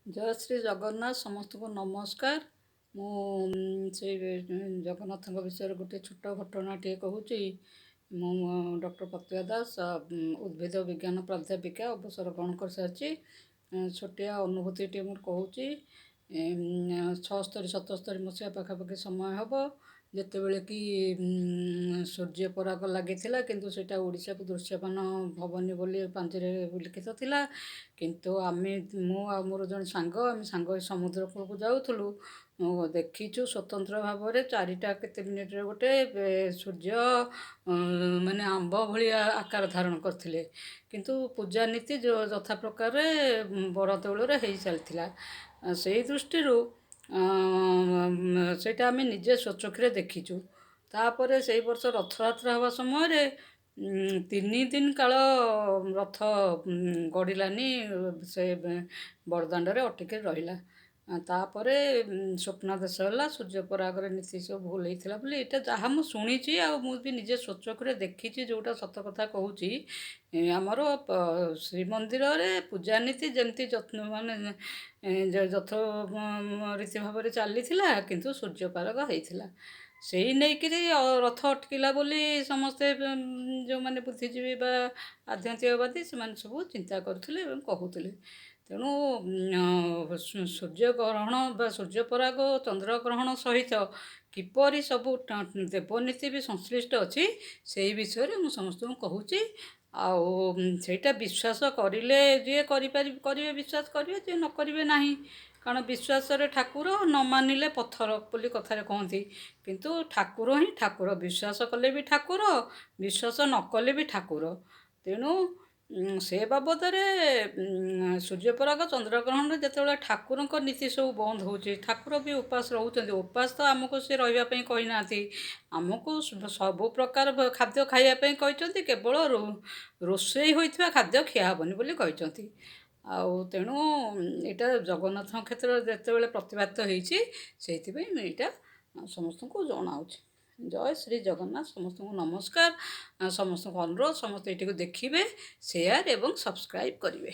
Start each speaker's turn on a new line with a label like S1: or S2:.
S1: जय श्री जगन्नाथ समस्त को नमस्कार। मु से जगन्नाथ विषय गोटे छोट घटनाटे कहूँ। मु डॉक्टर प्रतिभा दास उद्भिद विज्ञान प्राध्यापिका अवसर ग्रहण कर सारी छोटिया अनुभूति मोर कहूँ। 76 77 मसीहा पाखापाखि समय हम जितेबले कि सूर्य पराग लगी किंतु सेटा ओडिशा को दृश्यमान भवनी बोली पांचरे लिखित थिला। किंतु आमे मोर जन सांग आम सांग समुद्र कूल को जाऊलु देखीचु स्वतंत्र भाव में 4टा केते मिनिट रे गोटे सूर्य माने आंब भली आकार धारण करथिले। किंतु पूजा नीति जो यथा प्रकार बरदौल हो चलता से दृष्टि सेटा आम निजे स्वचक्षुरे देखीचु। तापर से वर्ष रथयात्रा हवा समय 3 दिन काल रथ गड़ानी से बड़दाण्ड अटिक रहा। तापर स्वप्नादेश है सूर्य परागर नीति सब भूल होता बोली यहाँ जहाँ मुझे शुणी मुझे निजे स्वचक्षुरे देखी जोटा सत कथा कहूँ। आमर श्रीमंदिर पूजा नीति जमती जत्न मान यथ रीति भाव में चली किंतु सूर्य पराग होता से ही नहीं कि रथ अटकिला बोली समस्ते जो मैंने बुद्धिजीवी बा आध्यात्मिकवादी से सब चिंता करुले कहूले। तेणु सूर्यग्रहण बा सूर्यपराग चंद्रग्रहण सहित किपरि सब देवनीति भी संश्लिष्ट अच्छी से विषय में समस्त कहूँ। आईटा विश्वास करें जी करेंगे विश्वास करेंगे जी न करेंगे ना कारण विश्वास ठाकुर न मानिले पत्थर बोली कथार कहती किंतु ठाकुर ही ठाकुर विश्वास कले भी ठाकुर विश्वास न कले भी ठाकुर। तेणु से बाबद सूर्यपराग चंद्रग्रहण जिते ठाकुर नीति सब बंद हो ठाकुर भी उपास रोच उपास तो आमको सी रही कही ना आमको सबु प्रकार खाद्य खायापी कहते केवल रोषे होता खाद्य खियाबनी बोली कहते। तेणु यहाँ जगन्नाथ क्षेत्र जिते प्रतिपादित होती यहाँ समस्त को जनाऊँ। जय श्री जगन्नाथ समस्त को नमस्कार। समस्त को अनुरोध समस्त ये देखिए शेयर एवं सब्सक्राइब करेंगे।